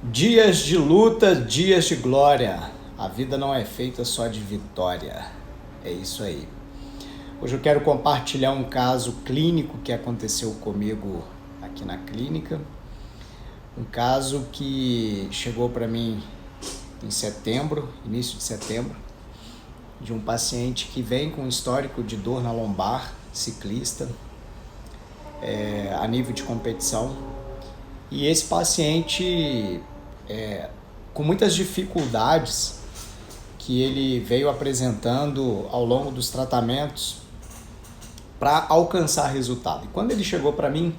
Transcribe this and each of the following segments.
Dias de luta, dias de glória. A vida não é feita só de vitória. É isso aí. Hoje eu quero compartilhar um caso clínico que aconteceu comigo aqui na clínica. Um caso que chegou para mim em setembro, início de setembro, de um paciente que vem com histórico de dor na lombar, ciclista, a nível de competição. E esse paciente, com muitas dificuldades que ele veio apresentando ao longo dos tratamentos para alcançar resultado. E quando ele chegou para mim,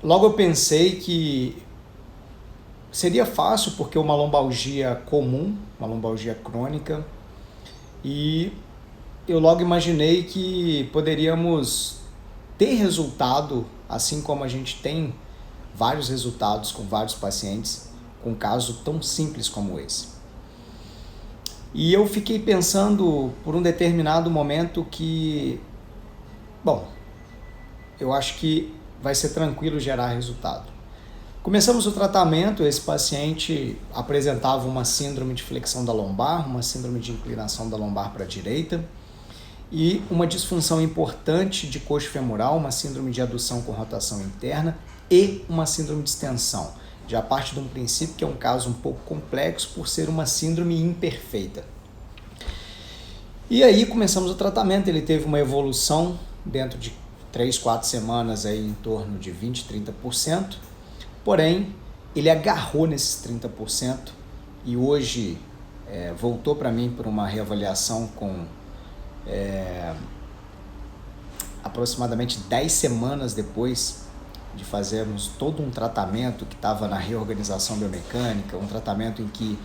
logo eu pensei que seria fácil, porque uma lombalgia comum, uma lombalgia crônica, e eu logo imaginei que poderíamos ter resultado, assim como a gente tem vários resultados com vários pacientes, com um caso tão simples como esse. E eu fiquei pensando por um determinado momento que, eu acho que vai ser tranquilo gerar resultado. Começamos o tratamento, esse paciente apresentava uma síndrome de flexão da lombar, uma síndrome de inclinação da lombar para a direita, e uma disfunção importante de coxo femoral, uma síndrome de adução com rotação interna e uma síndrome de extensão. Já parte de um princípio que é um caso um pouco complexo por ser uma síndrome imperfeita. E aí começamos o tratamento, ele teve uma evolução dentro de 3, 4 semanas aí em torno de 20, 30%, porém ele agarrou nesses 30% e hoje voltou para mim por uma reavaliação com aproximadamente 10 semanas depois de fazermos todo um tratamento que estava na reorganização biomecânica, um tratamento em que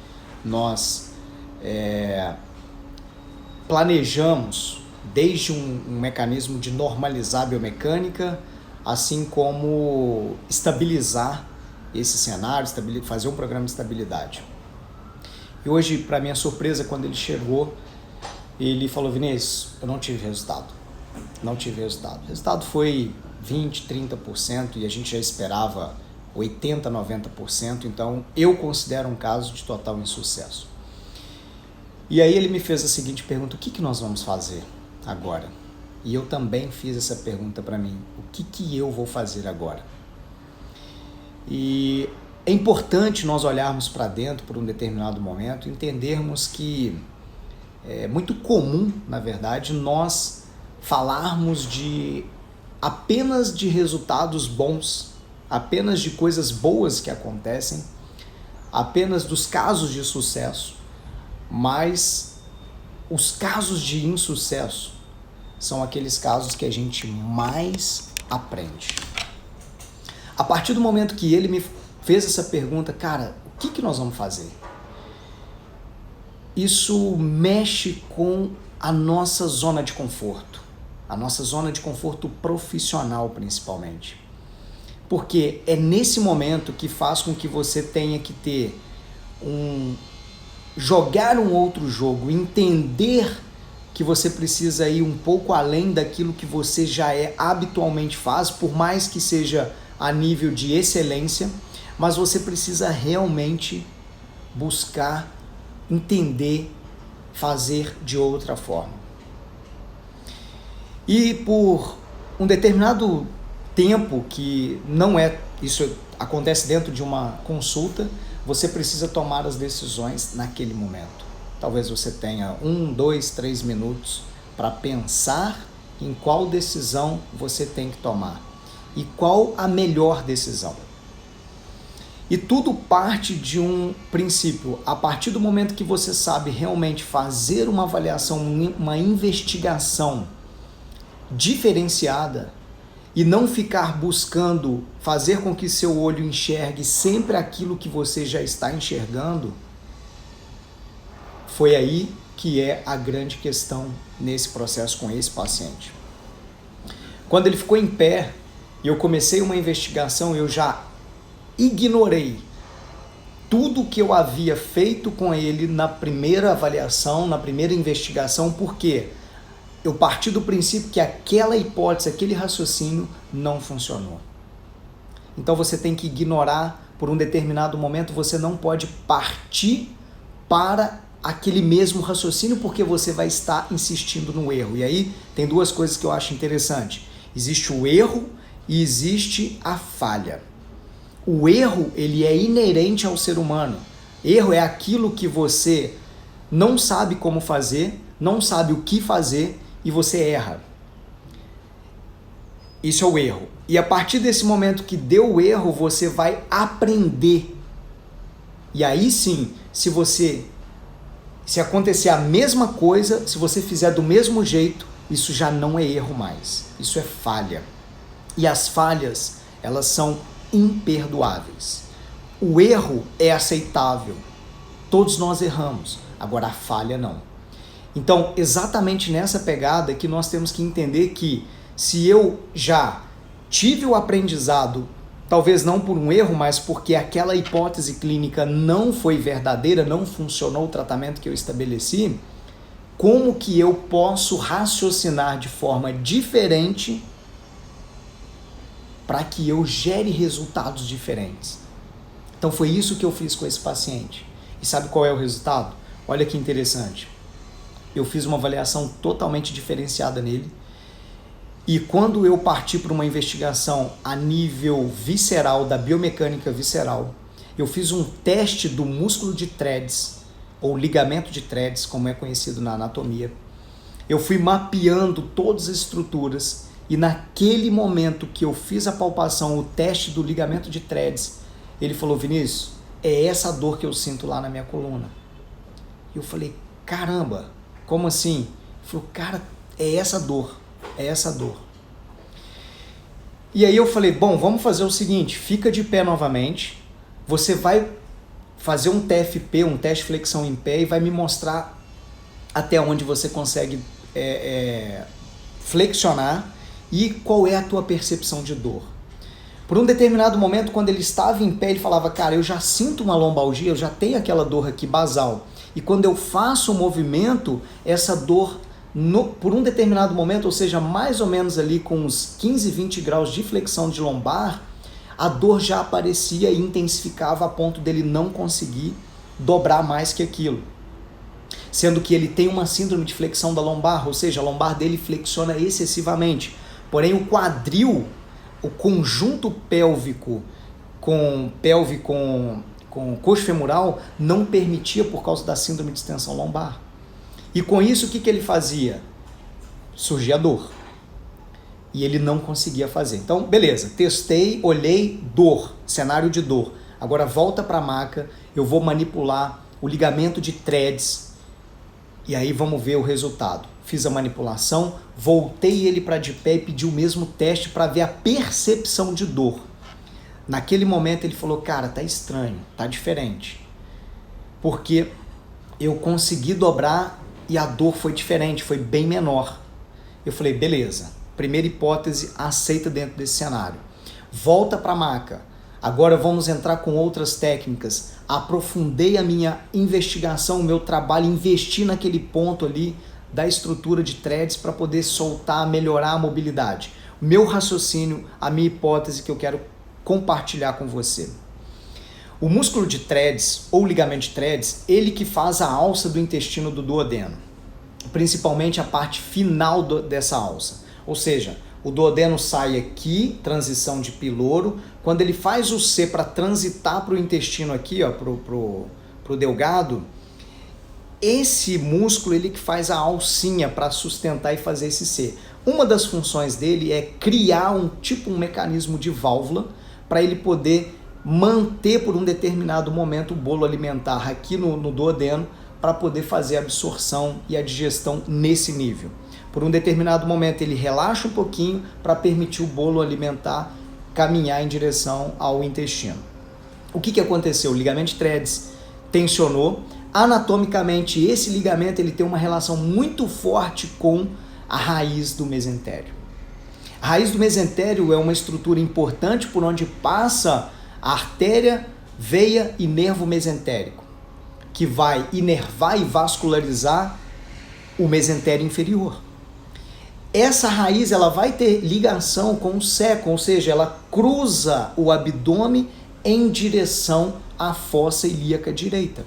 nós planejamos desde um mecanismo de normalizar a biomecânica, assim como estabilizar esse cenário, fazer um programa de estabilidade. E hoje, para minha surpresa, quando ele chegou, ele falou: Vinícius, eu não tive resultado. Não tive resultado. O resultado foi 20%, 30% e a gente já esperava 80%, 90%, então eu considero um caso de total insucesso. E aí ele me fez a seguinte pergunta: o que nós vamos fazer agora? E eu também fiz essa pergunta para mim: o que eu vou fazer agora? E é importante nós olharmos para dentro por um determinado momento, entendermos que é muito comum, na verdade, nós falarmos apenas de resultados bons, apenas de coisas boas que acontecem, apenas dos casos de sucesso, mas os casos de insucesso são aqueles casos que a gente mais aprende. A partir do momento que ele me fez essa pergunta: cara, o que nós vamos fazer? Isso mexe com a nossa zona de conforto, a nossa zona de conforto profissional principalmente. Porque é nesse momento que faz com que você tenha que ter jogar um outro jogo, entender que você precisa ir um pouco além daquilo que você já habitualmente faz, por mais que seja a nível de excelência, mas você precisa realmente buscar entender, fazer de outra forma. E por um determinado tempo, que não é, isso acontece dentro de uma consulta, você precisa tomar as decisões naquele momento. Talvez você tenha 1, 2, 3 minutos para pensar em qual decisão você tem que tomar e qual a melhor decisão. E tudo parte de um princípio. A partir do momento que você sabe realmente fazer uma avaliação, uma investigação diferenciada e não ficar buscando fazer com que seu olho enxergue sempre aquilo que você já está enxergando, foi aí que é a grande questão nesse processo com esse paciente. Quando ele ficou em pé e eu comecei uma investigação, eu já ignorei tudo que eu havia feito com ele na primeira avaliação, na primeira investigação, porque eu parti do princípio que aquela hipótese, aquele raciocínio não funcionou. Então você tem que ignorar por um determinado momento, você não pode partir para aquele mesmo raciocínio porque você vai estar insistindo no erro. E aí tem duas coisas que eu acho interessante. Existe o erro e existe a falha. O erro, ele é inerente ao ser humano. Erro é aquilo que você não sabe como fazer, não sabe o que fazer e você erra. Isso é o erro. E a partir desse momento que deu o erro, você vai aprender. E aí sim, se acontecer a mesma coisa, se você fizer do mesmo jeito, isso já não é erro mais. Isso é falha. E as falhas, elas são imperdoáveis. O erro é aceitável. Todos nós erramos. Agora a falha não. Então, exatamente nessa pegada que nós temos que entender que se eu já tive o aprendizado, talvez não por um erro, mas porque aquela hipótese clínica não foi verdadeira, não funcionou o tratamento que eu estabeleci, como que eu posso raciocinar de forma diferente para que eu gere resultados diferentes? Então foi isso que eu fiz com esse paciente. E sabe qual é o resultado? Olha que interessante. Eu fiz uma avaliação totalmente diferenciada nele. E quando eu parti para uma investigação a nível visceral, da biomecânica visceral, eu fiz um teste do músculo de Tredes, ou ligamento de Tredes, como é conhecido na anatomia. Eu fui mapeando todas as estruturas e naquele momento que eu fiz a palpação, o teste do ligamento de Tredes, ele falou: Vinícius, é essa dor que eu sinto lá na minha coluna. E eu falei: caramba, como assim? Ele falou: cara, é essa dor. É essa dor. E aí eu falei: bom, vamos fazer o seguinte, fica de pé novamente, você vai fazer um TFP, um teste de flexão em pé, e vai me mostrar até onde você consegue flexionar e qual é a tua percepção de dor. Por um determinado momento, quando ele estava em pé, ele falava: cara, eu já sinto uma lombalgia, eu já tenho aquela dor aqui basal, e quando eu faço o movimento, essa dor por um determinado momento, ou seja, mais ou menos ali com uns 15, 20 graus de flexão de lombar, a dor já aparecia e intensificava a ponto dele não conseguir dobrar mais que aquilo. Sendo que ele tem uma síndrome de flexão da lombar, ou seja, a lombar dele flexiona excessivamente. Porém, o quadril, o conjunto pélvico com coxo femoral não permitia por causa da síndrome de extensão lombar. E com isso, o que ele fazia? Surgia dor. E ele não conseguia fazer. Então, beleza, testei, olhei, dor, cenário de dor. Agora volta para a maca, eu vou manipular o ligamento de Tredes e aí vamos ver o resultado. Fiz a manipulação, voltei ele para de pé e pedi o mesmo teste para ver a percepção de dor. Naquele momento ele falou: cara, tá estranho, tá diferente. Porque eu consegui dobrar e a dor foi diferente, foi bem menor. Eu falei: beleza, primeira hipótese aceita dentro desse cenário. Volta para a maca. Agora vamos entrar com outras técnicas. Aprofundei a minha investigação, o meu trabalho, investi naquele ponto ali da estrutura de Tredes para poder soltar, melhorar a mobilidade. O meu raciocínio, a minha hipótese que eu quero compartilhar com você. O músculo de Tredes, ou ligamento de Tredes, ele que faz a alça do intestino do duodeno, principalmente a parte final dessa alça. Ou seja, o duodeno sai aqui, transição de piloro, quando ele faz o C para transitar para o intestino aqui, para o delgado, esse músculo ele que faz a alcinha para sustentar e fazer esse C. Uma das funções dele é criar um mecanismo de válvula para ele poder manter por um determinado momento o bolo alimentar aqui no duodeno para poder fazer a absorção e a digestão nesse nível. Por um determinado momento ele relaxa um pouquinho para permitir o bolo alimentar caminhar em direção ao intestino. O que aconteceu? O ligamento de Tredes tensionou. Anatomicamente, esse ligamento ele tem uma relação muito forte com a raiz do mesentério. A raiz do mesentério é uma estrutura importante por onde passa a artéria, veia e nervo mesentérico, que vai inervar e vascularizar o mesentério inferior. essa raiz ela vai ter ligação com o seco, ou seja, ela cruza o abdômen em direção à fossa ilíaca direita.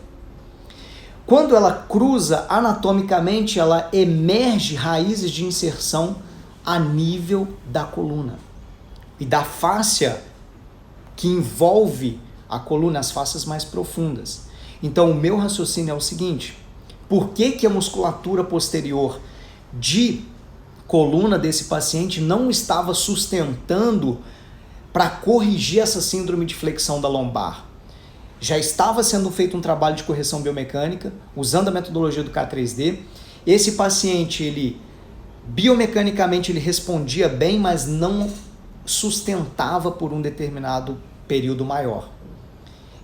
Quando ela cruza, anatomicamente, ela emerge raízes de inserção a nível da coluna e da fáscia que envolve a coluna, as fáscias mais profundas. Então, o meu raciocínio é o seguinte: por que a musculatura posterior de coluna desse paciente não estava sustentando para corrigir essa síndrome de flexão da lombar? Já estava sendo feito um trabalho de correção biomecânica, usando a metodologia do K3D. Esse paciente, ele biomecanicamente ele respondia bem, mas não sustentava por um determinado período maior.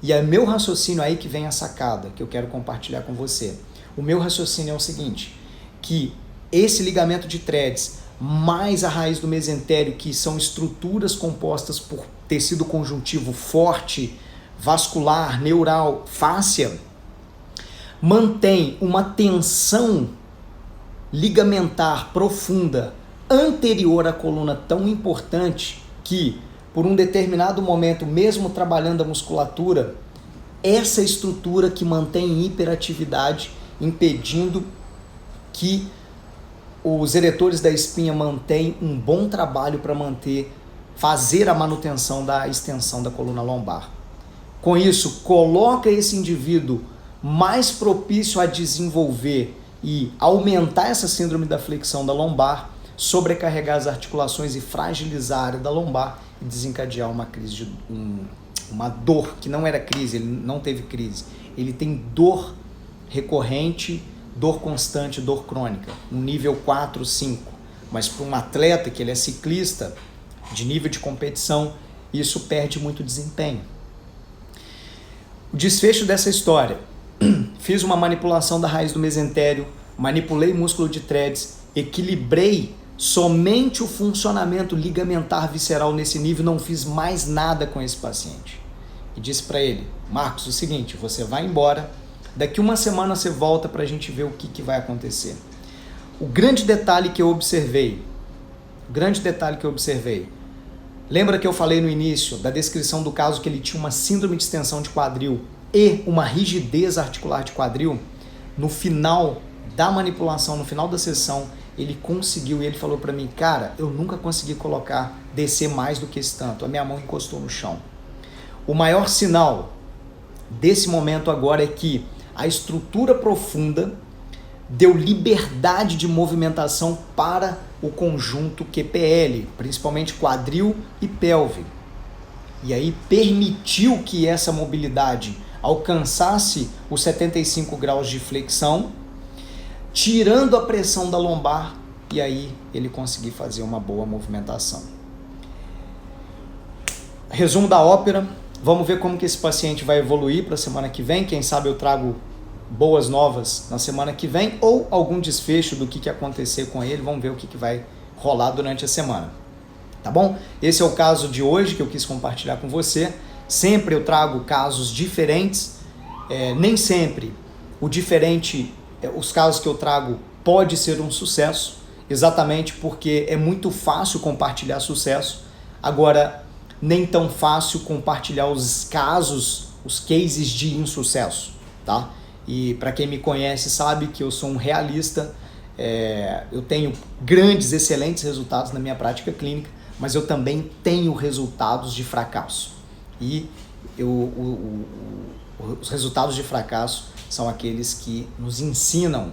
E é meu raciocínio aí que vem a sacada, que eu quero compartilhar com você. O meu raciocínio é o seguinte, que esse ligamento de threads mais a raiz do mesentério, que são estruturas compostas por tecido conjuntivo forte, vascular, neural, fáscia, mantém uma tensão ligamentar profunda anterior à coluna tão importante que, por um determinado momento, mesmo trabalhando a musculatura, essa estrutura que mantém hiperatividade, impedindo que os eretores da espinha mantenham um bom trabalho para fazer a manutenção da extensão da coluna lombar. Com isso, coloca esse indivíduo mais propício a desenvolver e aumentar essa síndrome da flexão da lombar, sobrecarregar as articulações e fragilizar a área da lombar e desencadear uma crise, uma dor, que não era crise, ele não teve crise. Ele tem dor recorrente, dor constante, dor crônica, um nível 4, 5. Mas para um atleta que ele é ciclista, de nível de competição, isso perde muito desempenho. O desfecho dessa história: fiz uma manipulação da raiz do mesentério, manipulei músculo de threads, equilibrei somente o funcionamento ligamentar visceral nesse nível, não fiz mais nada com esse paciente. E disse para ele: Marcos, o seguinte, você vai embora, daqui uma semana você volta para a gente ver o que vai acontecer. O grande detalhe que eu observei, lembra que eu falei no início da descrição do caso que ele tinha uma síndrome de extensão de quadril e uma rigidez articular de quadril? No final da manipulação, no final da sessão, ele conseguiu, e ele falou para mim: cara, eu nunca consegui descer mais do que esse tanto, a minha mão encostou no chão. O maior sinal desse momento agora é que a estrutura profunda deu liberdade de movimentação para o conjunto QPL, principalmente quadril e pelve. E aí permitiu que essa mobilidade alcançasse os 75 graus de flexão, tirando a pressão da lombar, e aí ele conseguiu fazer uma boa movimentação. Resumo da ópera: vamos ver como que esse paciente vai evoluir para a semana que vem. Quem sabe eu trago boas novas na semana que vem, ou algum desfecho do que acontecer com ele. Vamos ver o que vai rolar durante a semana. Tá bom? Esse é o caso de hoje que eu quis compartilhar com você. Sempre eu trago casos diferentes. Nem sempre os casos que eu trago pode ser um sucesso, exatamente porque é muito fácil compartilhar sucesso. Agora, nem tão fácil compartilhar os cases de insucesso, tá? E para quem me conhece sabe que eu sou um realista, eu tenho grandes, excelentes resultados na minha prática clínica, mas eu também tenho resultados de fracasso. E os resultados de fracasso são aqueles que nos ensinam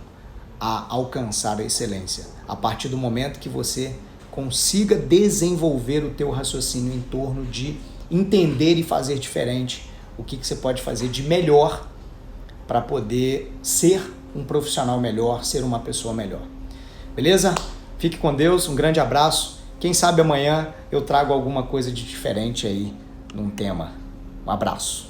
a alcançar a excelência. A partir do momento que você consiga desenvolver o teu raciocínio em torno de entender e fazer diferente, o que você pode fazer de melhor para poder ser um profissional melhor, ser uma pessoa melhor. Beleza? Fique com Deus, um grande abraço. Quem sabe amanhã eu trago alguma coisa de diferente aí num tema. Um abraço.